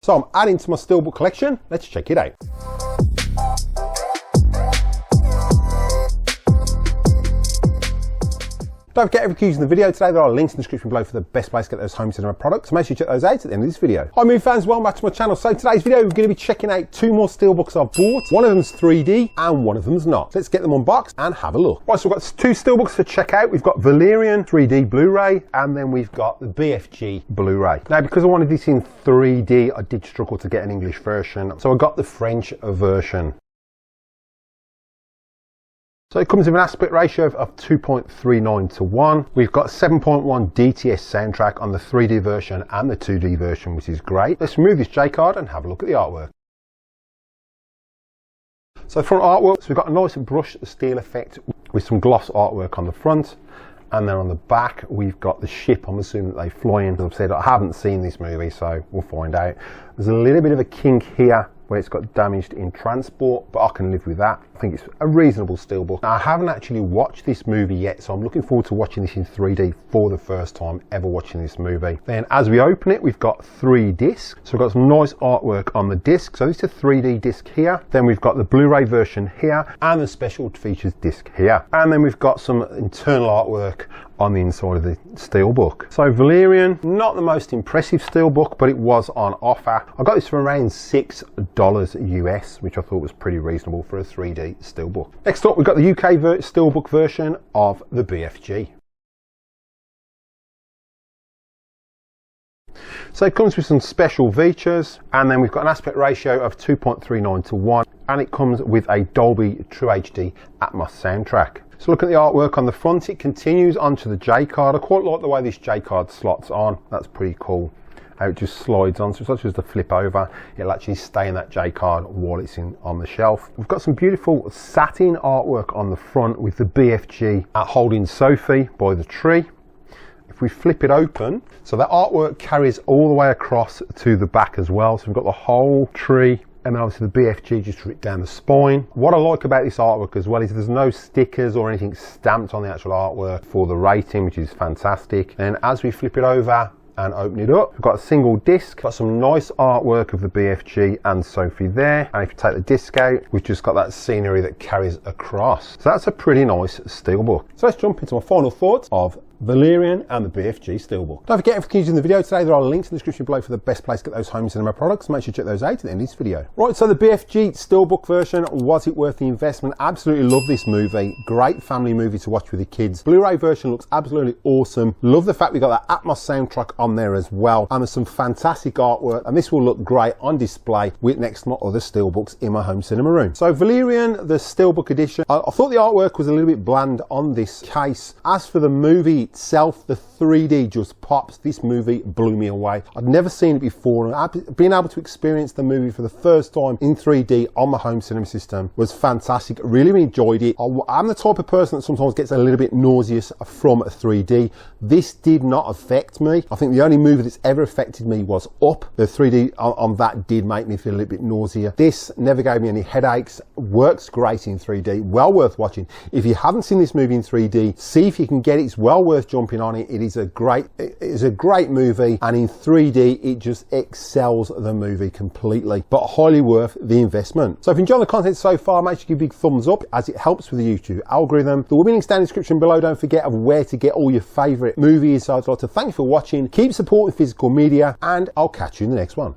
So I'm adding to my Steelbook collection. Let's check it out. Don't forget, every using the video today, there are links in the description below for the best place to get those home cinema products. So make sure you check those out at the end of this video. Hi movie fans, welcome back to my channel. So today's video, we're going to be checking out two more Steelbooks I've bought. One of them's 3D and one of them's not. Let's get them unboxed and have a look. Right, so we've got two Steelbooks to check out. We've got Valerian 3D Blu-ray and then we've got the Bfg Blu-ray. Now, because I wanted this in 3D, I did struggle to get an English version. So I got the French version. So it comes with an aspect ratio of 2.39 to 1. We've got 7.1 DTS soundtrack on the 3D version and the 2D version, which is great. Let's remove this J-card and have a look at the artwork. So front artwork, so we've got a nice brushed steel effect with some gloss artwork on the front. And then on the back, we've got the ship. I'm assuming that they fly in. As I've said, I haven't seen this movie, so we'll find out. There's a little bit of a kink here where it's got damaged in transport, but I can live with that. I think it's a reasonable Steelbook. Now, I haven't actually watched this movie yet, so I'm looking forward to watching this in 3D for the first time ever watching this movie. Then as we open it, we've got 3 discs. So we've got some nice artwork on the disc. So this is a 3D disc here. Then we've got the Blu-ray version here and the special features disc here. And then we've got some internal artwork on the inside of the Steelbook. So Valerian, not the most impressive Steelbook, but it was on offer. I got this for around $6 US, which I thought was pretty reasonable for a 3D Steelbook. Next up, we've got the UK Steelbook version of the Bfg. So it comes with some special features, and then we've got an aspect ratio of 2.39 to 1, and it comes with a Dolby True HD Atmos soundtrack. So look at the artwork on the front. It continues onto the J-card. I quite like the way this J-card slots on. That's pretty cool. How it just slides on, so it's not just a flip over, it'll actually stay in that J-card while it's on the shelf. We've got some beautiful satin artwork on the front with the Bfg holding Sophie by the tree. If we flip it open, so that artwork carries all the way across to the back as well. So we've got the whole tree, and then obviously the Bfg just written down the spine. What I like about this artwork as well is there's no stickers or anything stamped on the actual artwork for the rating, which is fantastic. And as we flip it over and open it up, we've got a single disc, got some nice artwork of the Bfg and Sophie there. And if you take the disc out, we've just got that scenery that carries across. So that's a pretty nice Steelbook. So let's jump into my final thoughts of Valerian and the Bfg Steelbook. Don't forget, if you're using the video today, there are links in the description below for the best place to get those home cinema products. Make sure you check those out at the end of this video. Right, so the Bfg Steelbook version, was it worth the investment? Absolutely love this movie. Great family movie to watch with your kids. Blu-ray version looks absolutely awesome. Love the fact we got that Atmos soundtrack on there as well. And there's some fantastic artwork, and this will look great on display with next to my other Steelbooks in my home cinema room. So Valerian, the Steelbook edition, I thought the artwork was a little bit bland on this case. As for the movie itself, the 3D just pops. This movie blew me away. I'd never seen it before, and being able to experience the movie for the first time in 3D on my home cinema system was fantastic. Really enjoyed it. I'm the type of person that sometimes gets a little bit nauseous from 3D. This did not affect me. I think the only movie that's ever affected me was Up. The 3D on that did make me feel a little bit nauseous. This never gave me any headaches. Works great in 3D. Well worth watching. If you haven't seen this movie in 3D, see if you can get it. It's well worth jumping on it. It is a great movie, and in 3D it just excels the movie completely, but highly worth the investment. So if you enjoyed the content so far, make sure you give a big thumbs up as it helps with the YouTube algorithm. There will be links down in the description below. Don't forget of where to get all your favorite movies. So I'd like to thank you for watching. Keep supporting physical media, and I'll catch you in the next one.